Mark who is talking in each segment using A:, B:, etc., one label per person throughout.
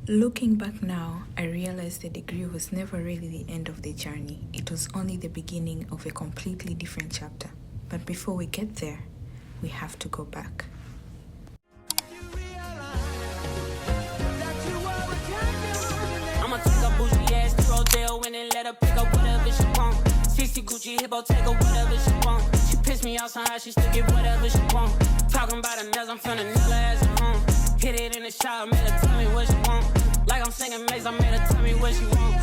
A: Looking back now, I realized the degree was never really the end of the journey. It was only the beginning of a completely different chapter. But before we get there, we have to go back.
B: I'ma take a bougie ass to Rodeo and let her pick up whatever she want. 60 Gucci hippo, take her whatever she want. She pissed me off somehow, she still get whatever she want. Talking about her nails, I'm finna nail her ass at home. Hit it in the shower, made her tell me what she want. Like I'm singing Maze, I made her tell me what she want.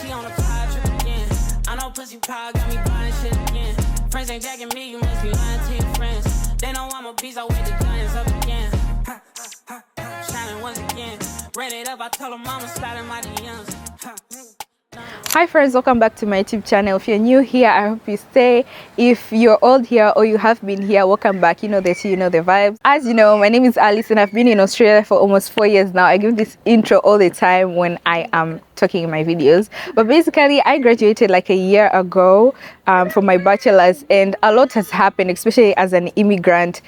B: She on a power trip again. I know pussy power got me buying shit again. Friends ain't jacking me, you must be lying to your friends. They know I'm a beast, I wait the giants up again. Shining once again. Ran it up, I told her mama sliding my DMs.
C: Hi friends, welcome back to my YouTube channel. If you're new here, I hope you stay. If you're old here or you have been here, welcome back. You know the tea, you know the vibes. As you know, my name is Alice and I've been in Australia for almost 4 years now. I give this intro all the time when I am talking in my videos. But basically, I graduated like a year ago from my bachelor's, and a lot has happened, especially as an immigrant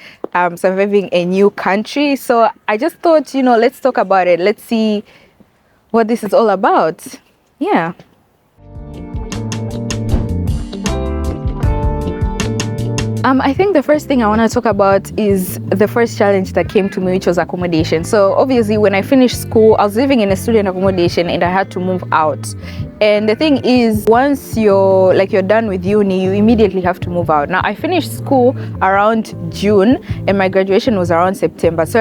C: surviving a new country. So I just thought, you know, let's talk about it. Let's see what this is all about. Yeah. I think the first thing I want to talk about is the first challenge that came to me, which was accommodation. So obviously when I finished school, I was living in a student accommodation and I had to move out. And the thing is, once you're done with uni, you immediately have to move out. Now I finished school around June and my graduation was around September. So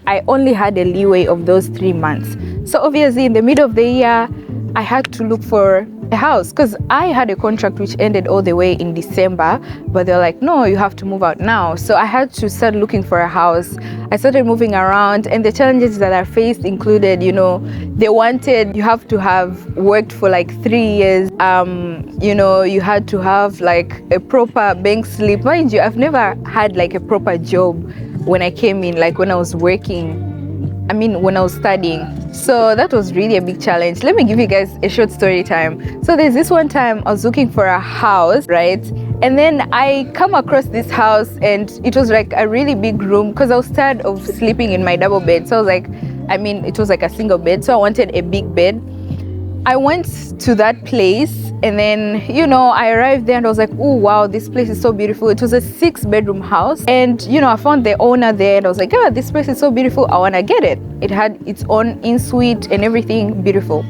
C: I only had a leeway of those 3 months. So obviously in the middle of the year, I had to look for a house because I had a contract which ended all the way in December, but they're like, no, you have to move out now. So I had to start looking for a house. I started moving around, and the challenges that I faced included, you know, they wanted you have to have worked for like 3 years. You know, you had to have like a proper bank slip. Mind you, I've never had like a proper job when I came in, like when I was working. When I was studying. So that was really a big challenge. Let me give you guys a short story time. So there's this one time I was looking for a house, right? And then I come across this house and it was like a really big room because I was tired of sleeping in my double bed. So I was like, it was like a single bed. So I wanted a big bed. I went to that place and then, you know, I arrived there and I was like, oh wow, this place is so beautiful. It was a 6-bedroom house, and you know, I found the owner there and I was like, oh, this place is so beautiful, I want to get it. It had its own in-suite and everything beautiful.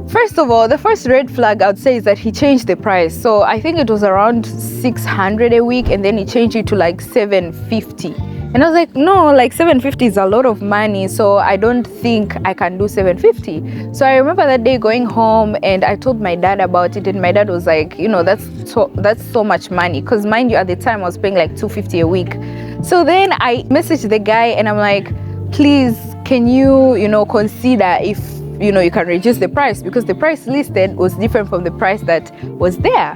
C: First of all, the first red flag I would say is that he changed the price. So I think it was around 600 a week and then he changed it to like 750. And I was like, no, like 750 is a lot of money, so I don't think I can do 750. So I remember that day going home and I told my dad about it, and my dad was like, you know, that's so much money, because mind you, at the time I was paying like 250 a week. So then I messaged the guy and I'm like, please, can you, you know, consider if, you know, you can reduce the price, because the price listed was different from the price that was there.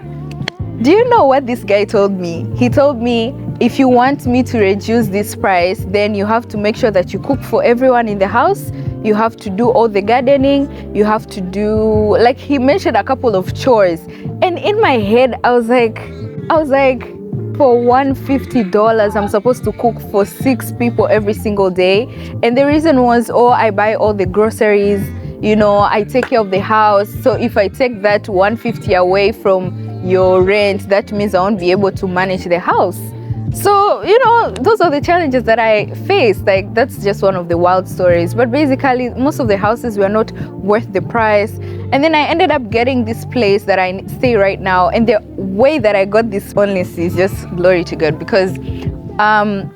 C: Do you know what this guy told me? He told me, if you want me to reduce this price, then you have to make sure that you cook for everyone in the house. You have to do all the gardening. You have to do, like, he mentioned a couple of chores. And in my head, I was like, for $150, I'm supposed to cook for 6 people every single day. And the reason was, I buy all the groceries, you know, I take care of the house. So if I take that $150 away from your rent, that means I won't be able to manage the house. So, you know, those are the challenges that I faced. Like, that's just one of the wild stories. But basically, most of the houses were not worth the price. And then I ended up getting this place that I stay right now. And the way that I got this honestly is just glory to God, because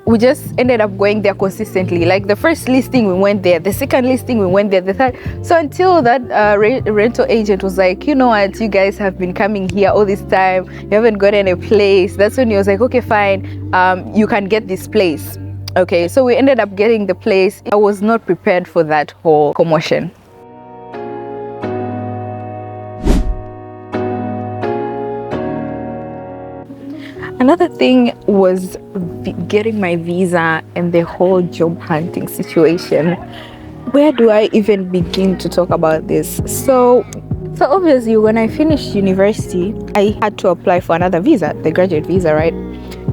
C: we just ended up going there consistently. Like the first listing we went there, the second listing we went there, the third. So until that rental agent was like, you know what, you guys have been coming here all this time, you haven't gotten a place. That's when he was like, okay, fine, you can get this place. Okay, so we ended up getting the place. I was not prepared for that whole commotion. Another thing was getting my visa and the whole job hunting situation. Where do I even begin to talk about this? So obviously when I finished university, I had to apply for another visa, the graduate visa, right?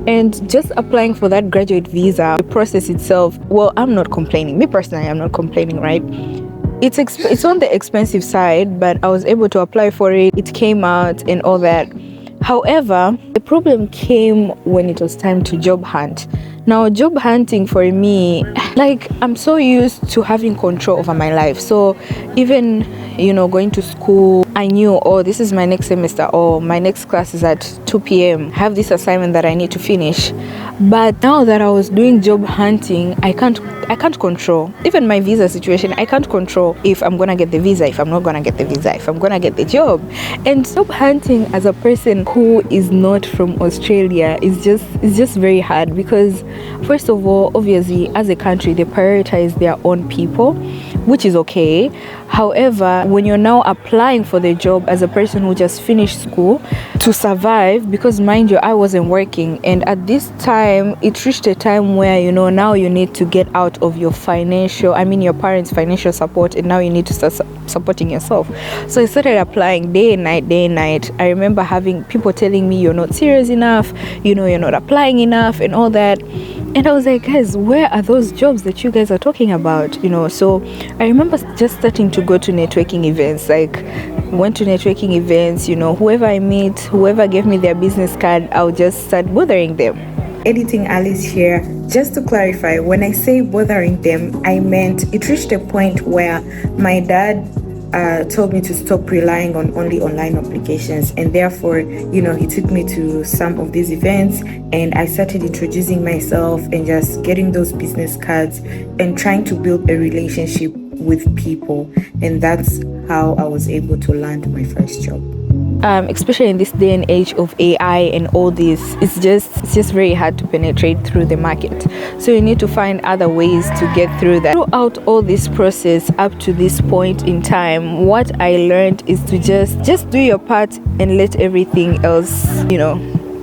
C: And just applying for that graduate visa, the process itself, well, I'm not complaining. Me personally, I'm not complaining, right? It's on the expensive side, but I was able to apply for it. It came out and all that. However, the problem came when it was time to job hunt. Now, job hunting for me, like, I'm so used to having control over my life. So even, going to school, I knew, oh, this is my next semester, or my next class is at 2 p.m. I have this assignment that I need to finish. But now that I was doing job hunting, I can't control. Even my visa situation, I can't control if I'm gonna get the visa, if I'm not gonna get the visa, if I'm gonna get the job. And job hunting as a person who is not from Australia is just very hard, because first of all, obviously, as a country, they prioritize their own people, which is okay. However, when you're now applying for the job as a person who just finished school to survive, because mind you, I wasn't working, and at this time it reached a time where now you need to get out of your your parents' financial support, and now you need to start supporting yourself. So I started applying day and night. I remember having people telling me, you're not serious enough, you're not applying enough and all that. And I was like, guys, where are those jobs that you guys are talking about? So I remember just starting to go to networking events. Like, went to networking events, whoever I meet, whoever gave me their business card, I'll just start bothering them.
A: Editing Alice here. Just to clarify, when I say bothering them, I meant it reached a point where my dad told me to stop relying on only online applications, and therefore he took me to some of these events, and I started introducing myself and just getting those business cards and trying to build a relationship with people, and that's how I was able to land my first job.
C: Especially in this day and age of AI and all this, it's just very hard to penetrate through the market. So you need to find other ways to get through that. Throughout all this process up to this point in time, what I learned is to just do your part and let everything else,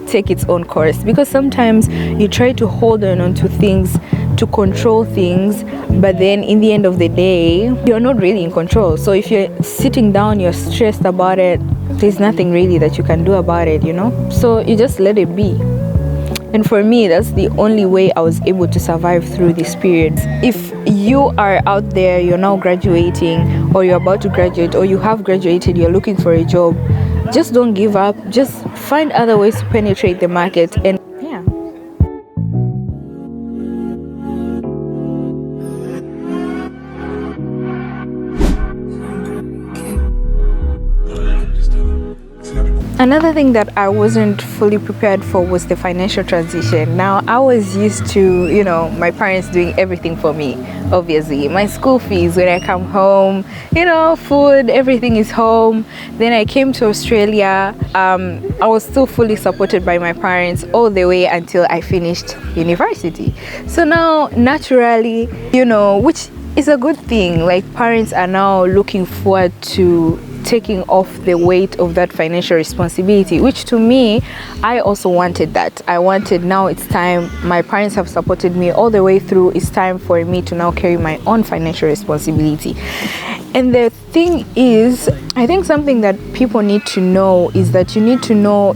C: take its own course. Because sometimes you try to hold on to things, to control things, but then in the end of the day, you're not really in control. So if you're sitting down, you're stressed about it, there's nothing really that you can do about it, so you just let it be. And for me, that's the only way I was able to survive through this period. If you are out there, you're now graduating, or you're about to graduate, or you have graduated, you're looking for a job, just don't give up. Just find other ways to penetrate the market. And yeah. Another thing that I wasn't fully prepared for was the financial transition. Now, I was used to, my parents doing everything for me, obviously. My school fees when I come home, food, everything is home. Then I came to Australia. I was still fully supported by my parents all the way until I finished university. So now, naturally, which is a good thing, like parents are now looking forward to taking off the weight of that financial responsibility, which to me, I also wanted that. I wanted, now it's time, my parents have supported me all the way through, it's time for me to now carry my own financial responsibility. And the thing is, I think something that people need to know is that you need to know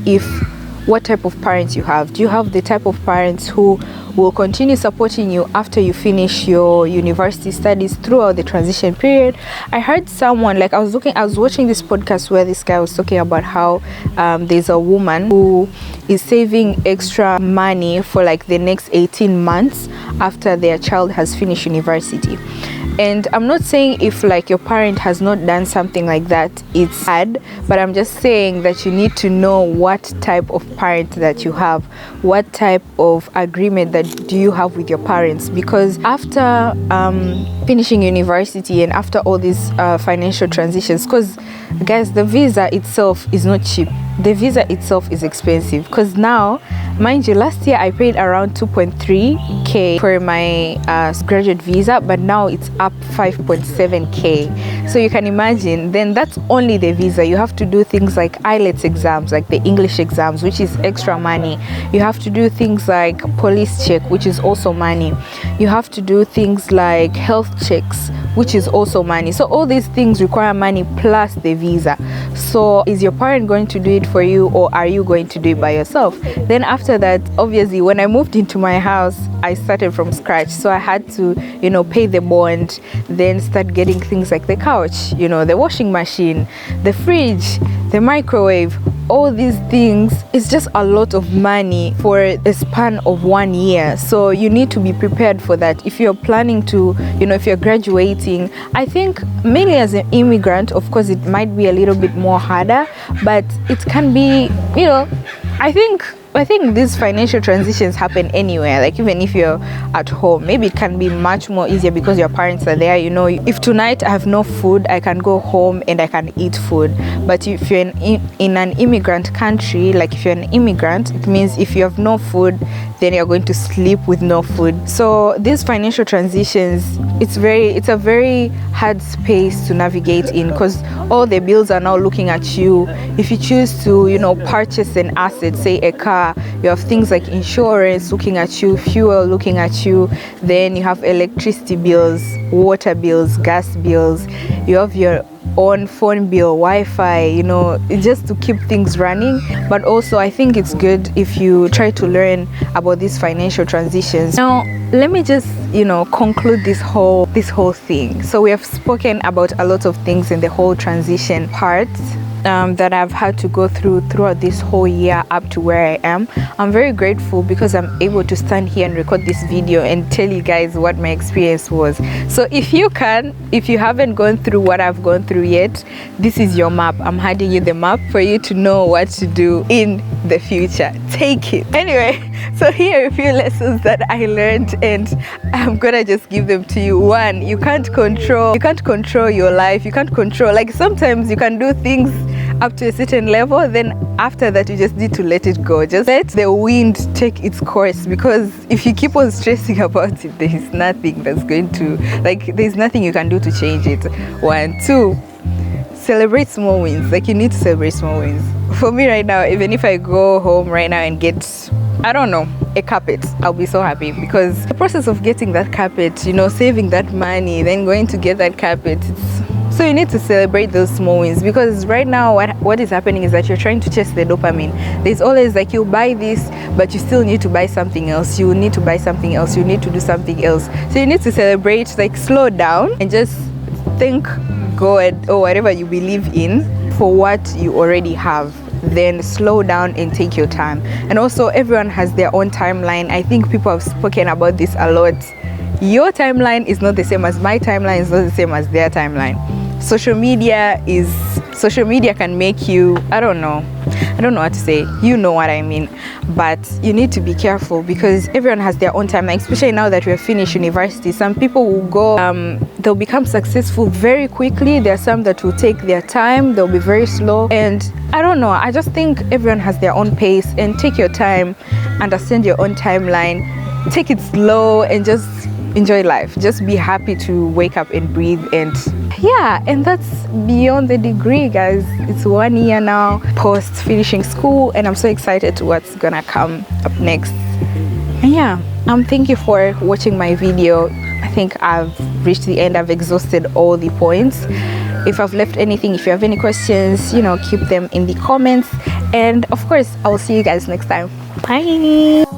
C: what type of parents you have. Do you have the type of parents who will continue supporting you after you finish your university studies throughout the transition period? I heard someone, I was watching this podcast where this guy was talking about how there's a woman who is saving extra money for the next 18 months after their child has finished university. And I'm not saying if your parent has not done something like that, it's bad, but I'm just saying that you need to know what type of parent that you have, what type of agreement that do you have with your parents. Because after finishing university and after all these financial transitions, because guys, the visa itself is not cheap. The visa itself is expensive, because now, mind you, last year I paid around 2.3k for my graduate visa, but now it's up 5.7k. So you can imagine, then that's only the visa. You have to do things like IELTS exams, like the English exams, which is extra money. You have to do things like police check, which is also money. You have to do things like health checks, which is also money. So all these things require money plus the visa. So is your parent going to do it for you, or are you going to do it by yourself? Then after that, obviously when I moved into my house, I started from scratch, so I had to, you know, pay the bond, then start getting things like the couch, you know, the washing machine, the fridge, the microwave. All these things, it's just a lot of money for a span of 1 year. So you need to be prepared for that. If you're planning to, you know, if you're graduating, I think mainly as an immigrant, of course it might be a little bit more harder, but it can be, you know, I think these financial transitions happen anywhere. Like even if you're at home, maybe it can be much more easier because your parents are there. You know, if tonight I have no food, I can go home and I can eat food. But if you're in an immigrant country, like if you're an immigrant, it means if you have no food, then you're going to sleep with no food. So these financial transitions, it's a very hard space to navigate in, because all the bills are now looking at you. If you choose to, you know, purchase an asset, say a car, you have things like insurance looking at you, fuel looking at you, then you have electricity bills, water bills, gas bills, you have your own phone bill, Wi-Fi, you know, just to keep things running. But also I think it's good if you try to learn about these financial transitions. Now let me just, you know, conclude this whole thing. So we have spoken about a lot of things in the whole transition part that I've had to go throughout this whole year up to where I am. I'm very grateful because I'm able to stand here and record this video and tell you guys what my experience was. So if you haven't gone through what I've gone through yet, this is your map. I'm handing you the map for you to know what to do in the future. Take it. Anyway, so here are a few lessons that I learned, and I'm gonna just give them to you. One, you can't control your life. You can't control, like sometimes you can do things up to a certain level, then after that you just need to let it go. Just let the wind take its course, because if you keep on stressing about it, there is nothing that's going to, like, there's nothing you can do to change it. One. Two, celebrate small wins. Like, you need to celebrate small wins. For me right now, even if I go home right now and get, I don't know, a carpet, I'll be so happy, because the process of getting that carpet, you know, saving that money, then going to get that carpet, so you need to celebrate those small wins, because right now what is happening is that you're trying to chase the dopamine. There's always like, you buy this, but you still need to buy something else. You need to buy something else. You need to do something else. So you need to celebrate, like slow down and just thank God or whatever you believe in for what you already have. Then slow down and take your time. And also, everyone has their own timeline. I think people have spoken about this a lot. Your timeline is not the same as my timeline, is not the same as their timeline. Social media can make you, I don't know what to say, you know what I mean. But you need to be careful, because everyone has their own timeline, especially now that we have finished university. Some people will go, they'll become successful very quickly. There are some that will take their time, they'll be very slow. And I don't know, I just think everyone has their own pace, and take your time, understand your own timeline, take it slow, and just enjoy life. Just be happy to wake up and breathe. And yeah, and that's beyond the degree, guys. It's 1 year now post finishing school, and I'm so excited to what's gonna come up next. And yeah, thank you for watching my video. I think I've reached the end. I've exhausted all the points. If I've left anything, if you have any questions, you know, keep them in the comments. And of course, I'll see you guys next time. Bye.